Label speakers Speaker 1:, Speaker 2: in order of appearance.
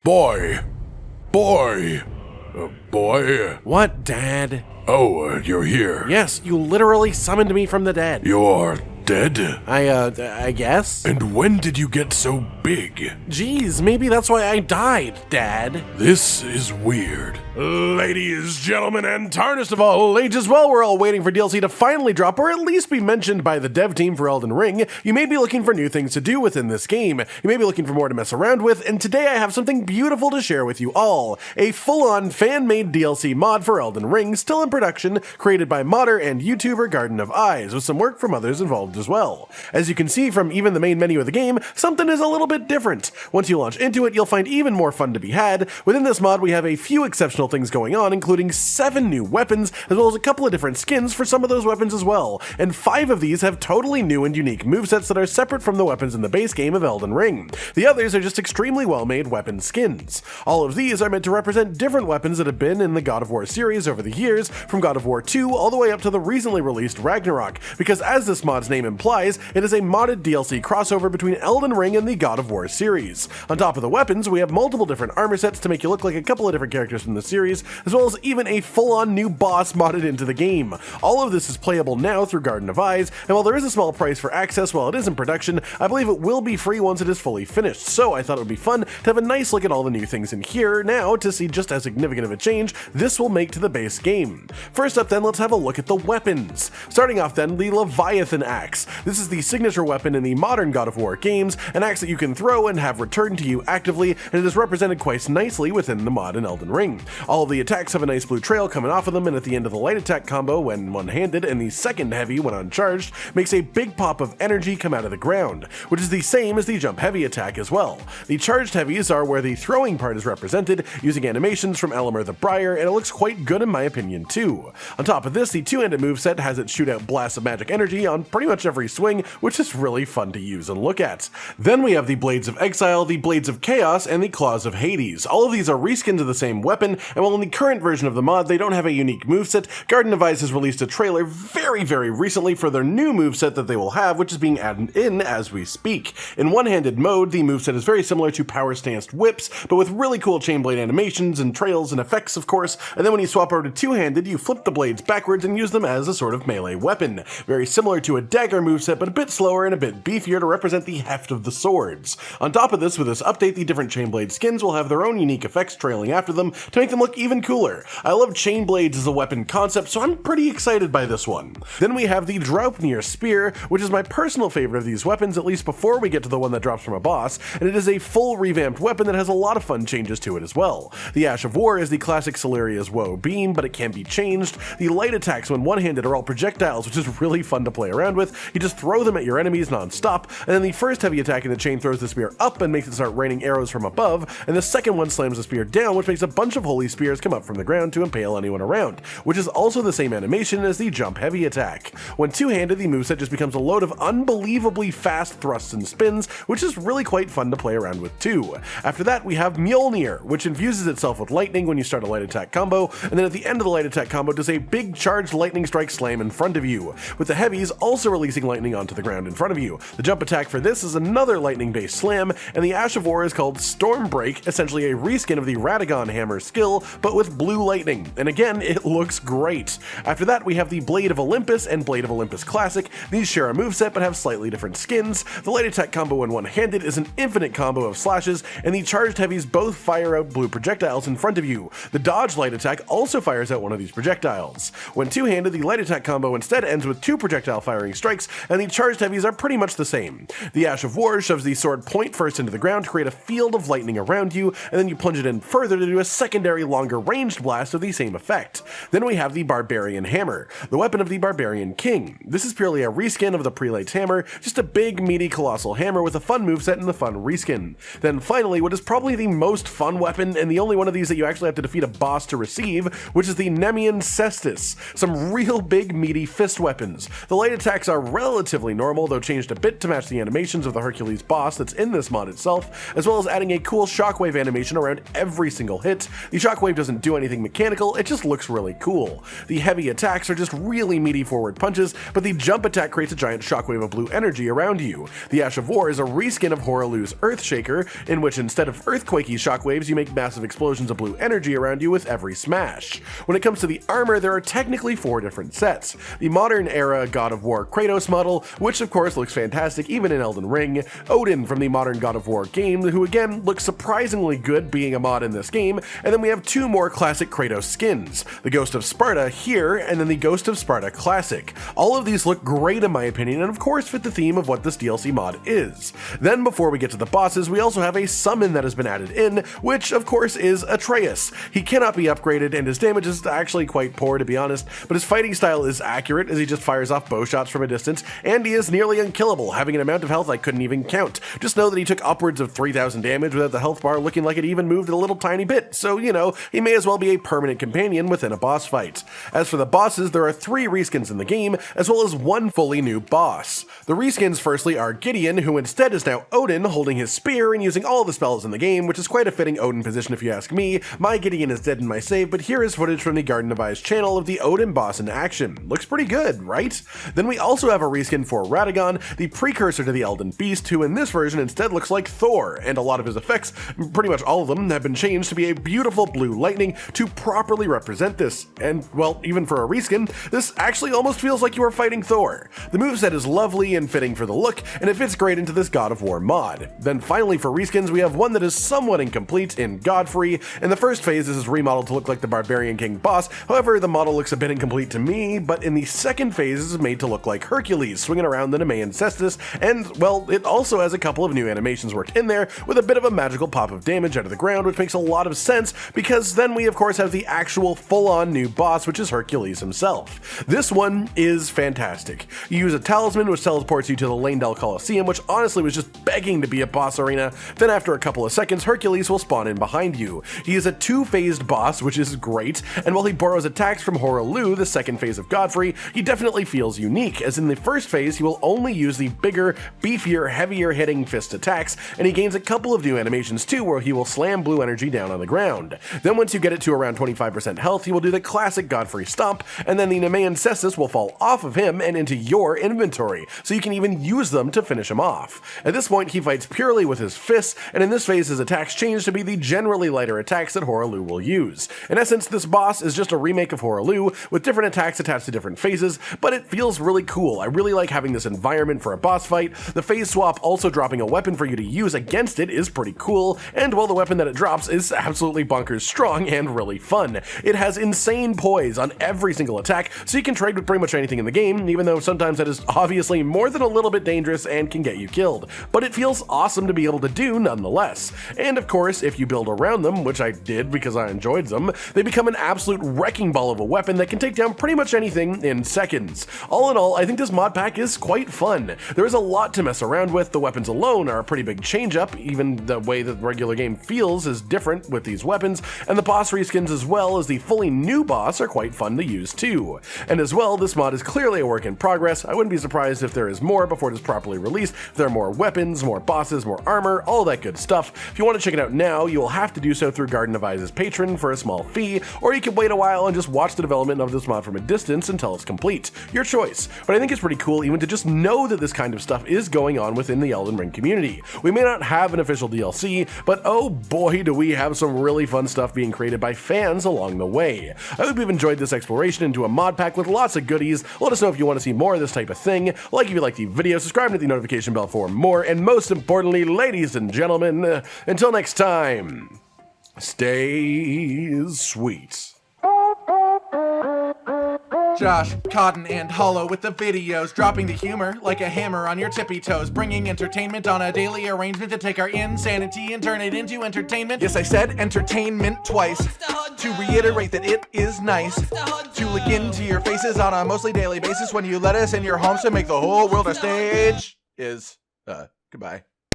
Speaker 1: Boy. Boy. Boy.
Speaker 2: What, Dad?
Speaker 1: Oh, you're here.
Speaker 2: Yes, you literally summoned me from the dead.
Speaker 1: You're dead?
Speaker 2: I guess?
Speaker 1: And when did you get so big?
Speaker 2: Geez, maybe that's why I died, Dad.
Speaker 1: This is weird. Ladies, gentlemen, and
Speaker 2: Tarnished of all ages, while we're all waiting for DLC to finally drop, or at least be mentioned by the dev team for Elden Ring, you may be looking for new things to do within this game. You may be looking for more to mess around with, and today I have something beautiful to share with you all. A full-on fan-made DLC mod for Elden Ring, still in production, created by modder and YouTuber Garden of Eyes, with some work from others involved as well. As you can see from even the main menu of the game, something is a little bit different. Once you launch into it, you'll find even more fun to be had. Within this mod, we have a few exceptional things going on, including 7 new weapons, as well as a couple of different skins for some of those weapons as well, and 5 of these have totally new and unique movesets that are separate from the weapons in the base game of Elden Ring. The others are just extremely well-made weapon skins. All of these are meant to represent different weapons that have been in the God of War series over the years, from God of War 2 all the way up to the recently released Ragnarok, because as this mod's name implies, it is a modded DLC crossover between Elden Ring and the God of War series. On top of the weapons, we have multiple different armor sets to make you look like a couple of different characters from the series, as well as even a full-on new boss modded into the game. All of this is playable now through Garden of Eyes, and while there is a small price for access while it is in production, I believe it will be free once it is fully finished, so I thought it would be fun to have a nice look at all the new things in here now to see just how significant of a change this will make to the base game. First up then, let's have a look at the weapons. Starting off then, the Leviathan Axe. This is the signature weapon in the modern God of War games, an axe that you can throw and have returned to you actively, and it is represented quite nicely within the mod in Elden Ring. All of the attacks have a nice blue trail coming off of them, and at the end of the light attack combo when one-handed and the second heavy when uncharged makes a big pop of energy come out of the ground, which is the same as the jump heavy attack as well. The charged heavies are where the throwing part is represented, using animations from Elamir the Briar, and it looks quite good in my opinion too. On top of this, the two-handed moveset has it shoot out blasts of magic energy on pretty much every swing, which is really fun to use and look at. Then we have the Blades of Exile, the Blades of Chaos, and the Claws of Hades. All of these are reskins of the same weapon, and while in the current version of the mod they don't have a unique moveset, Garden of Eyes has released a trailer very recently for their new moveset that they will have, which is being added in as we speak. In one-handed mode, the moveset is very similar to power-stanced whips, but with really cool chain blade animations and trails and effects of course, and then when you swap over to two-handed, you flip the blades backwards and use them as a sort of melee weapon. Very similar to a dagger moveset, but a bit slower and a bit beefier to represent the heft of the swords. On top of this, with this update, the different chain blade skins will have their own unique effects trailing after them to make them look even cooler. I love chain blades as a weapon concept, so I'm pretty excited by this one. Then we have the Draupnir Spear, which is my personal favorite of these weapons, at least before we get to the one that drops from a boss, and it is a full revamped weapon that has a lot of fun changes to it as well. The Ash of War is the classic Solaria's Woe beam, but it can be changed. The light attacks when one-handed are all projectiles, which is really fun to play around with. You just throw them at your enemies non-stop, and then the first heavy attack in the chain throws the spear up and makes it start raining arrows from above, and the second one slams the spear down, which makes a bunch of holy spears come up from the ground to impale anyone around, which is also the same animation as the jump heavy attack. When two-handed, the moveset just becomes a load of unbelievably fast thrusts and spins, which is really quite fun to play around with too. After that, we have Mjolnir, which infuses itself with lightning when you start a light attack combo, and then at the end of the light attack combo does a big charged lightning strike slam in front of you, with the heavies also releasing lightning onto the ground in front of you. The jump attack for this is another lightning-based slam, and the Ash of War is called Stormbreak, essentially a reskin of the Radagon hammer skill, but with blue lightning, and again, it looks great. After that, we have the Blade of Olympus and Blade of Olympus Classic. These share a moveset but have slightly different skins. The light attack combo when one-handed is an infinite combo of slashes, and the charged heavies both fire out blue projectiles in front of you. The dodge light attack also fires out one of these projectiles. When two-handed, the light attack combo instead ends with 2 projectile firing strikes, and the charged heavies are pretty much the same. The Ash of War shoves the sword point first into the ground to create a field of lightning around you, and then you plunge it in further to do a secondary longer ranged blast of the same effect. Then we have the Barbarian Hammer, the weapon of the Barbarian King. This is purely a reskin of the Prelate's Hammer, just a big meaty colossal hammer with a fun moveset and a fun reskin. Then finally, what is probably the most fun weapon, and the only one of these that you actually have to defeat a boss to receive, which is the Nemean Cestus. Some real big meaty fist weapons. The light attacks are relatively normal, though changed a bit to match the animations of the Hercules boss that that's in this mod itself, as well as adding a cool shockwave animation around every single hit. The shockwave doesn't do anything mechanical, it just looks really cool. The heavy attacks are just really meaty forward punches, but the jump attack creates a giant shockwave of blue energy around you. The Ash of War is a reskin of Horalu's Earthshaker, in which instead of earthquakey shockwaves, you make massive explosions of blue energy around you with every smash. When it comes to the armor, there are technically 4 different sets. The modern era God of War Kratos model, which of course looks fantastic even in Elden Ring, Odin from the modern God of War game, who again looks surprisingly good being a mod in this game, and then we have 2 more classic Kratos skins, the Ghost of Sparta here, and then the Ghost of Sparta Classic. All of these look great in my opinion, and of course fit the theme of what this DLC mod is. Then before we get to the bosses, we also have a summon that has been added in, which of course is Atreus. He cannot be upgraded, and his damage is actually quite poor to be honest, but his fighting style is accurate as he just fires off bow shots from a distance, and he is nearly unkillable, having an amount of health I couldn't even count. Just know that he took upwards of 3,000 damage without the health bar looking like it even moved a little tiny bit, so you know, he may as well be a permanent companion within a boss fight. As for the bosses, there are 3 reskins in the game, as well as 1 fully new boss. The reskins firstly are Gideon, who instead is now Odin, holding his spear and using all the spells in the game, which is quite a fitting Odin position if you ask me. My Gideon is dead in my save, but here is footage from the Garden of Eyes channel of the Odin boss in action. Looks pretty good, right? Then we also have a reskin for Radagon, the precursor to the Elden Beast, who in this version instead looks like Thor, and a lot of his effects, pretty much all of them, have been changed to be a beautiful blue lightning to properly represent this. And, well, even for a reskin, this actually almost feels like you are fighting Thor. The moveset is lovely and fitting for the look, and it fits great into this God of War mod. Then finally for reskins, we have one that is somewhat incomplete in Godfrey. In the first phase, this is remodeled to look like the Barbarian King boss, however, the model looks a bit incomplete to me, but in the second phase, this is made to look like Hercules swinging around the Nemean Cestus, and, well, it also has a couple of new animations worked in there with a bit of a magical pop of damage out of the ground, which makes a lot of sense, because then we of course have the actual full-on new boss, which is Hercules himself. This one is fantastic. You use a talisman which teleports you to the Leyndell Colosseum, which honestly was just begging to be a boss arena. Then after a couple of seconds, Hercules will spawn in behind you. He is a 2-phased boss, which is great, and while he borrows attacks from Horalu, the second phase of Godfrey, he definitely feels unique, as in the first phase he will only use the bigger, beefier, heavier hitting fist attacks, and he gains a couple of new animations too where he will slam blue energy down on the ground. Then once you get it to around 25% health, he will do the classic Godfrey stomp, and then the Nemean Cestus will fall off of him and into your inventory, so you can even use them to finish him off. At this point, he fights purely with his fists, and in this phase his attacks change to be the generally lighter attacks that Horalu will use. In essence, this boss is just a remake of Horalu, with different attacks attached to different phases, but it feels really cool. I really like having this environment for a boss fight. The phase swap also dropping a weapon for you to use against it is pretty cool, and while the weapon that it drops is absolutely bonkers strong and really fun. It has insane poise on every single attack, so you can trade with pretty much anything in the game, even though sometimes that is obviously more than a little bit dangerous and can get you killed, but it feels awesome to be able to do nonetheless. And of course, if you build around them, which I did because I enjoyed them, they become an absolute wrecking ball of a weapon that can take down pretty much anything in seconds. All in all, I think this mod pack is quite fun. There is a lot to mess around with. The weapons alone are a pretty big change up, even the way that the regular game feels is different with these weapons, and the boss reskins as well as the fully new boss are quite fun to use too. And as well, this mod is clearly a work in progress. I wouldn't be surprised if there is more before it is properly released. If there are more weapons, more bosses, more armor, all that good stuff. If you want to check it out now, you will have to do so through Garden of Eyes' Patron for a small fee, or you can wait a while and just watch the development of this mod from a distance until it's complete. Your choice. But I think it's pretty cool even to just know that this kind of stuff is going on within the Elden Ring community. We may not have an official DLC, but oh boy do we have some really fun stuff being created by fans along the way. I hope you've enjoyed this exploration into a mod pack with lots of goodies. Let us know if you want to see more of this type of thing. Like if you like the video, subscribe and hit the notification bell for more, and most importantly, ladies and gentlemen, until next time, stay sweet.
Speaker 3: Josh, Cotton, and Hollow with the videos, dropping the humor like a hammer on your tippy toes, bringing entertainment on a daily arrangement to take our insanity and turn it into entertainment. Yes, I said entertainment twice, to reiterate that it is nice to look into your faces on a mostly daily basis when you let us in your homes to make the whole world a stage. Goodbye.